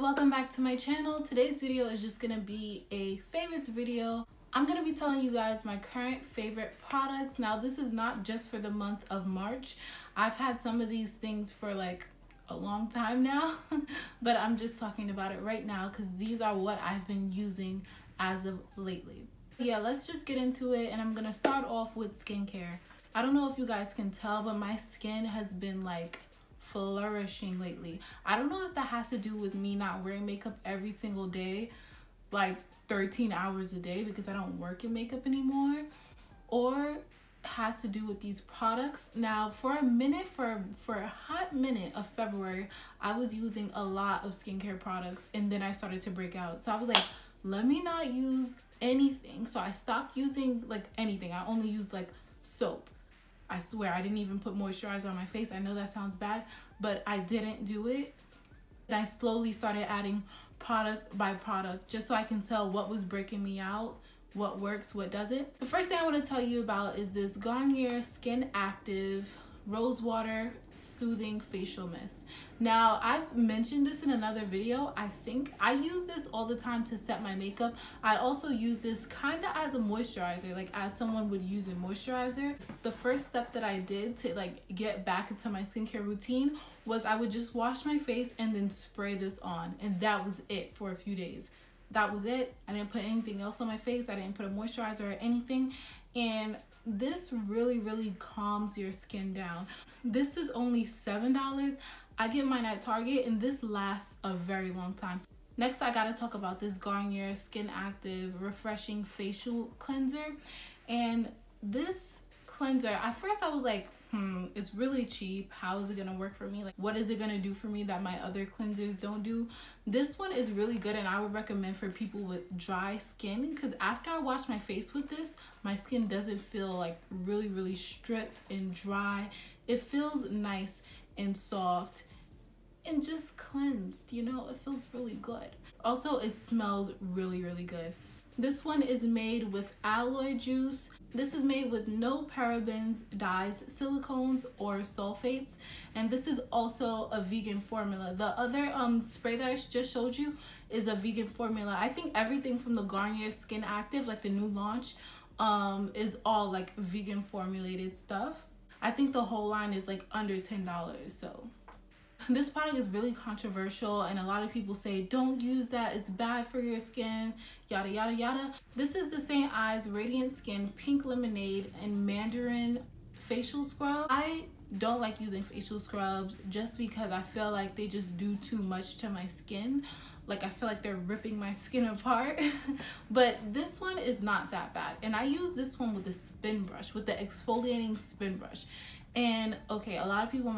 welcome back to my channel. Today's video is just gonna be a favorites video. I'm gonna be telling you guys my current favorite products. Now this is not just for the month of March. I've had some of these things for like a long time now, but I'm just talking about it right now because these are what I've been using as of lately. Yeah, let's just get into it, and I'm gonna start off with skincare. I don't know if you guys can tell, but my skin has been like flourishing lately. I don't know if that has to do with me not wearing makeup every single day, like 13 hours a day, because I don't work in makeup anymore, or has to do with these products. Now for a hot minute of February, I was using a lot of skincare products, and then I started to break out. So I was like, let me not use anything. So I stopped using like anything. I only use like soap. I swear I didn't even put moisturizer on my face. I know that sounds bad, but I didn't do it. And I slowly started adding product by product just so I can tell what was breaking me out, what works, what doesn't. The first thing I want to tell you about is this Garnier Skin Active Rose Water Soothing Facial Mist. Now I've mentioned this in another video. I think I use this all the time to set my makeup. I also use this kind of as a moisturizer, like as someone would use a moisturizer. The first step that I did to like get back into my skincare routine was I would just wash my face and then spray this on, and that was it for a few days. That was it. I didn't put anything else on my face. I didn't put a moisturizer or anything, and this really calms your skin down. This is only $7. I get mine at Target, and this lasts a very long time. Next, I gotta talk about this Garnier Skin Active Refreshing Facial Cleanser. And this cleanser, at first I was like, it's really cheap. How is it gonna work for me? Like, what is it gonna do for me that my other cleansers don't do? This one is really good, and I would recommend for people with dry skin, because after I wash my face with this, my skin doesn't feel like really stripped and dry. It feels nice and soft and just cleansed, you know. It feels really good. Also, it smells really good. This one is made with aloe juice. This is made with no parabens, dyes, silicones, or sulfates, and this is also a vegan formula. The other spray that I just showed you is a vegan formula. I think everything from the Garnier Skin Active, like the new launch, is all like vegan formulated stuff. I think the whole line is like under $10. So this product is really controversial, and a lot of people say don't use that, it's bad for your skin, yada yada. This is the St.ives Radiant Skin Pink Lemonade and Mandarin facial scrub. I don't like using facial scrubs just because I feel like they just do too much to my skin. Like, I feel like they're ripping my skin apart. But this one is not that bad, and I use this one with a spin brush, with the exfoliating spin brush. And okay, a lot of people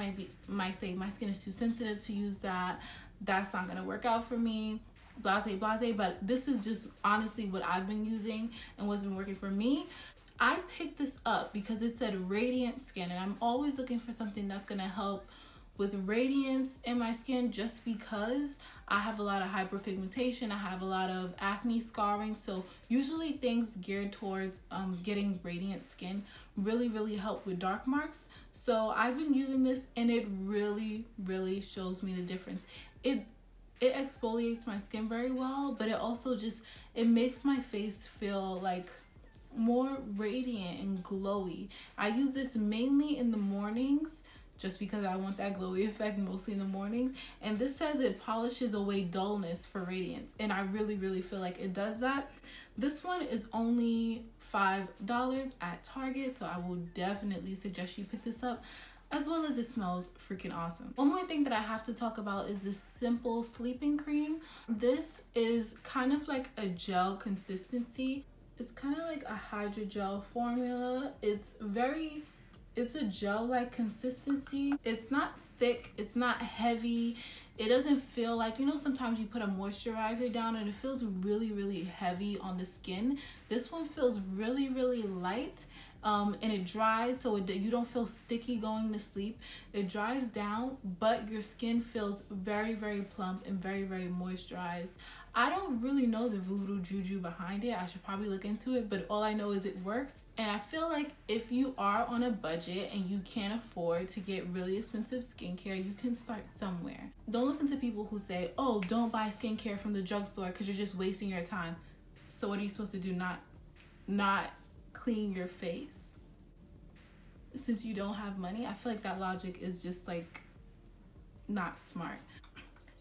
might say my skin is too sensitive to use that, that's not gonna work out for me, blase, but this is just honestly what I've been using and what's been working for me. I picked this up because it said radiant skin, and I'm always looking for something that's gonna help with radiance in my skin, just because I have a lot of hyperpigmentation, I have a lot of acne scarring, so usually things geared towards getting radiant skin really help with dark marks. So I've been using this, and it really shows me the difference. It exfoliates my skin very well, but it also just, it makes my face feel like more radiant and glowy. I use this mainly in the mornings, just because I want that glowy effect mostly in the mornings. And this says it polishes away dullness for radiance, and I really feel like it does that. This one is only $5 at Target, so I will definitely suggest you pick this up, as well as it smells freaking awesome. One more thing that I have to talk about is this Simple Sleeping Cream. This is kind of like a gel consistency. It's kind of like a hydrogel formula. It's a gel-like consistency. It's not thick, it's not heavy. It doesn't feel like, you know, sometimes you put a moisturizer down and it feels really heavy on the skin. This one feels really light, and it dries, so you don't feel sticky going to sleep. It dries down, but your skin feels very plump and very moisturized. I don't really know the voodoo juju behind it. I should probably look into it, but all I know is it works. And I feel like if you are on a budget and you can't afford to get really expensive skincare, you can start somewhere. Don't listen to people who say, oh, don't buy skincare from the drugstore because you're just wasting your time. So what are you supposed to do? Not clean your face since you don't have money? I feel like that logic is just like not smart.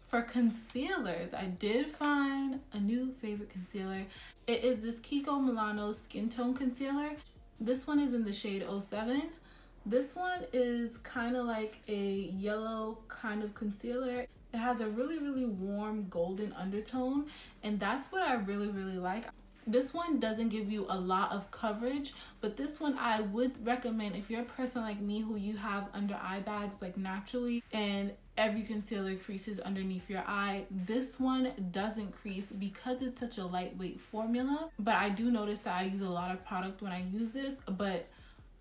For concealers, I did find a new favorite concealer. It is this Kiko Milano Skin Tone Concealer. This one is in the shade 07. This one is kind of like a yellow kind of concealer. It has a really warm golden undertone, and that's what I really like. This one doesn't give you a lot of coverage, but this one I would recommend if you're a person like me who you have under eye bags like naturally and every concealer creases underneath your eye. This one doesn't crease because it's such a lightweight formula, but I do notice that I use a lot of product when I use this, but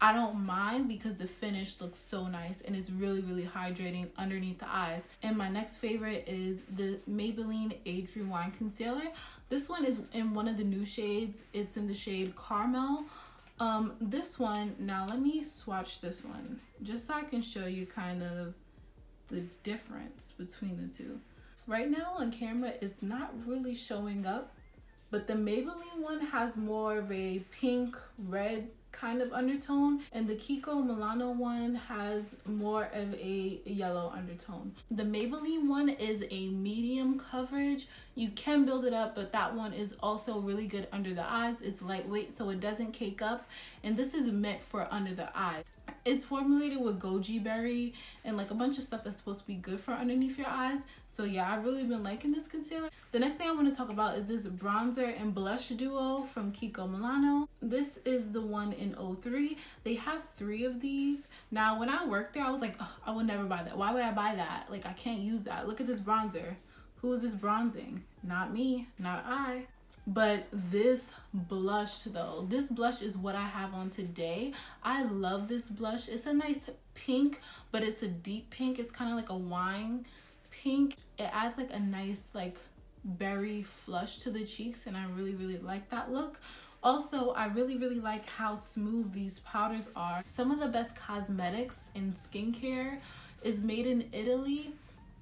I don't mind because the finish looks so nice and it's really hydrating underneath the eyes. And my next favorite is the Maybelline Age Rewind Concealer. This one is in one of the new shades. It's in the shade Carmel. This one, now let me swatch this one just so I can show you kind of the difference between the two. Right now on camera, it's not really showing up, but the Maybelline one has more of a pink red kind of undertone, and the Kiko Milano one has more of a yellow undertone. The Maybelline one is a medium coverage. You can build it up, but that one is also really good under the eyes. It's lightweight, so it doesn't cake up, and this is meant for under the eyes. It's formulated with goji berry and like a bunch of stuff that's supposed to be good for underneath your eyes. So yeah, I've really been liking this concealer. The next thing I want to talk about is this bronzer and blush duo from Kiko Milano. This is the one in 03. They have 3 of these. Now when I worked there, I was like, oh, I would never buy that. Why would I buy that? Like, I can't use that. Look at this bronzer. Who is this bronzing? Not me, not I. But this blush though, this blush is what I have on today. I love this blush. It's a nice pink, but it's a deep pink. It's kind of like a wine pink. It adds like a nice like berry flush to the cheeks, and I really like that look. Also, I really like how smooth these powders are. Some of the best cosmetics in skincare is made in Italy,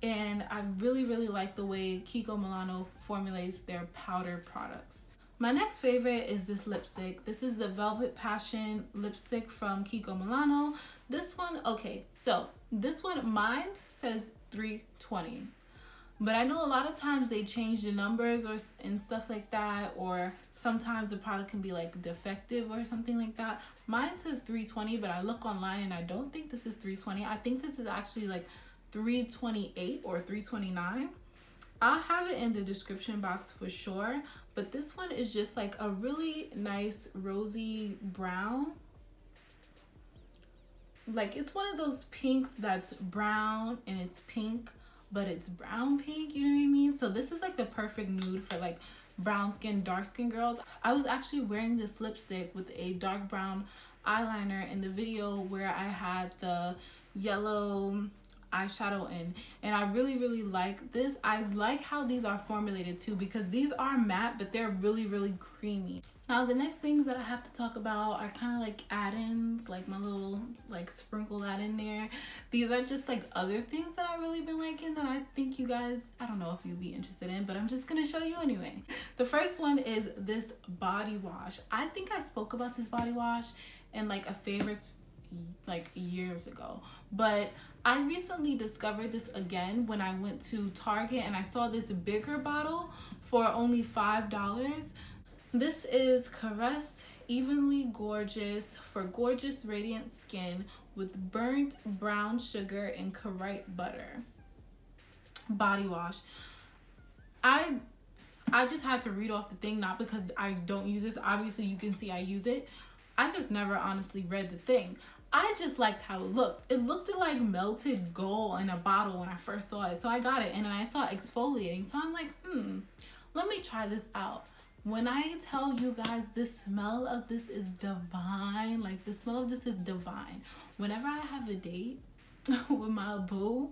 and I really like the way Kiko Milano formulates their powder products. My next favorite is this lipstick. This is the Velvet Passion lipstick from Kiko Milano. This one, okay, so this one, mine says 320. But I know a lot of times they change the numbers and stuff like that, or sometimes the product can be like defective or something like that. Mine says 320, but I look online and I don't think this is 320. I think this is actually like 328 or 329. I'll have it in the description box for sure, but this one is just like a really nice rosy brown. Like, it's one of those pinks that's brown and it's pink, but it's brown pink, you know what I mean? So this is like the perfect nude for like brown skin, dark skin girls. I was actually wearing this lipstick with a dark brown eyeliner in the video where I had the yellow eyeshadow in, and I really like this. I like how these are formulated too, because these are matte but they're really creamy. Now the next things that I have to talk about are kind of like add-ins, like my little like sprinkle that in there. These are just like other things that I really been liking that I think you guys, I don't know if you'd be interested in, but I'm just gonna show you anyway. The first one is this body wash. I think I spoke about this body wash in like a favorites like years ago, but I recently discovered this again when I went to Target and I saw this bigger bottle for only $5. This is Caress Evenly Gorgeous for gorgeous radiant skin with burnt brown sugar and Carite butter body wash. I just had to read off the thing, not because I don't use this. Obviously you can see I use it. I just never honestly read the thing. I just liked how it looked. It looked like melted gold in a bottle when I first saw it. So I got it, and then I saw exfoliating. So I'm like, let me try this out. When I tell you guys, the smell of this is divine. Like, the smell of this is divine. Whenever I have a date with my boo,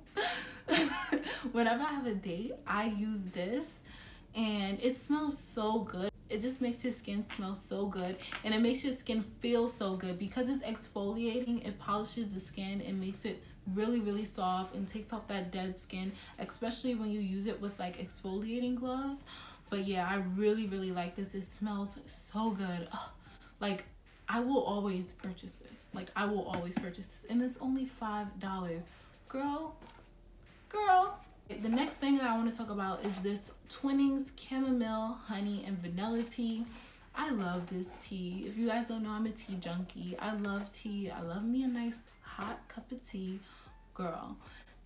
whenever I have a date, I use this. and it smells so good. It just makes your skin smell so good, and it makes your skin feel so good because it's exfoliating. It polishes the skin and makes it really, really soft and takes off that dead skin, especially when you use it with like exfoliating gloves. But yeah, I really, really like this. It smells so good. Ugh. Like, I will always purchase this. Like, I will always purchase this, and it's only $5. Girl. The next thing that I want to talk about is this Twinnings Chamomile Honey and Vanilla Tea. I love this tea. If you guys don't know, I'm a tea junkie. I love tea. I love me a nice hot cup of tea. Girl,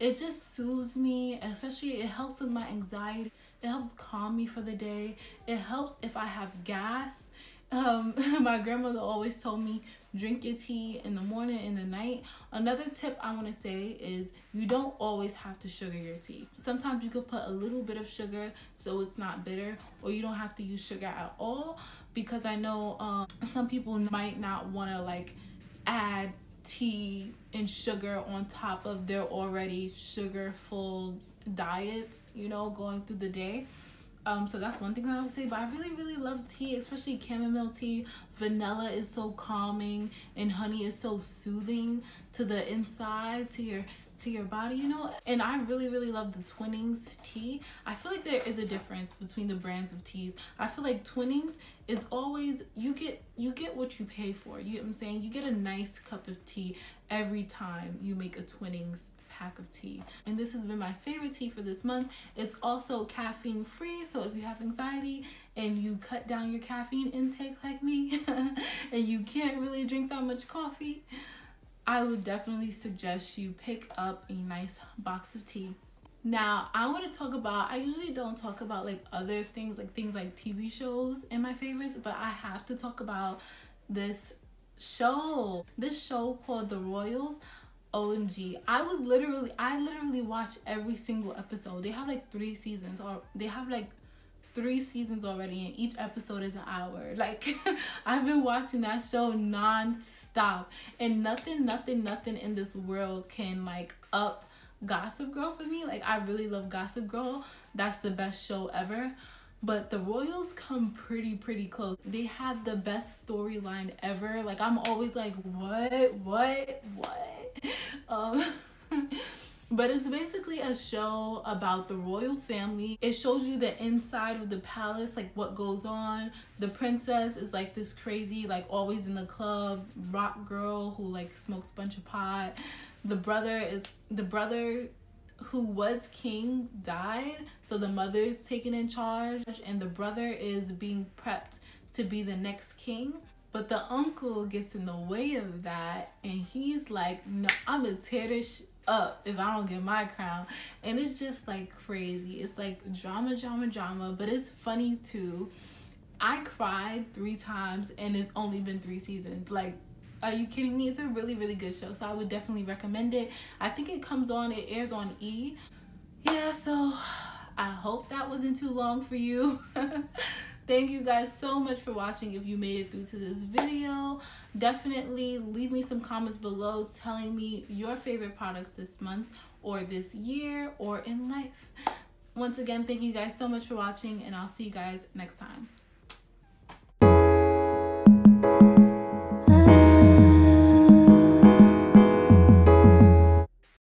it just soothes me, especially it helps with my anxiety. It helps calm me for the day. It helps if I have gas. My grandmother always told me, drink your tea in the morning and the night. Another tip I want to say is you don't always have to sugar your tea. Sometimes you could put a little bit of sugar so it's not bitter, or you don't have to use sugar at all, because I know some people might not want to like add tea and sugar on top of their already sugar full diets, you know, going through the day. So that's one thing I would say. But I really, really love tea, especially chamomile tea. Vanilla is so calming, and honey is so soothing to the inside, to your body, you know. And I really, really love the Twinnings tea. I feel like there is a difference between the brands of teas. I feel like Twinnings is always, you get what you pay for. You get what I'm saying? You get a nice cup of tea every time you make a Twinnings pack of tea. And this has been my favorite tea for this month. It's also caffeine free, so if you have anxiety and you cut down your caffeine intake like me and you can't really drink that much coffee, I would definitely suggest you pick up a nice box of tea. Now, I want to talk about, I usually don't talk about like other things like TV shows in my favorites, but I have to talk about this show called The Royals. OMG, I literally watched every single episode. They have like 3 seasons, or they have like 3 seasons already, and each episode is an hour. Like, I've been watching that show non-stop, and nothing in this world can like up Gossip Girl for me. Like, I really love Gossip Girl. That's the best show ever. But the Royals come pretty close. They have the best storyline ever. Like, I'm always like, what? But it's basically a show about the royal family. It shows you the inside of the palace, like what goes on. The princess is like this crazy, like always in the club, rock girl who like smokes a bunch of pot. The brother who was king died, so the mother is taken in charge, and the brother is being prepped to be the next king. But the uncle gets in the way of that, and he's like, no, I'm gonna tear this up if I don't get my crown. And it's just like crazy. It's like drama, but it's funny too. I cried 3 times, and it's only been 3 seasons. Like, are you kidding me? It's a really good show, so I would definitely recommend it. I think it airs on E! Yeah, so I hope that wasn't too long for you. Thank you guys so much for watching. If you made it through to this video, definitely leave me some comments below telling me your favorite products this month or this year or in life. Once again, thank you guys so much for watching, and I'll see you guys next time.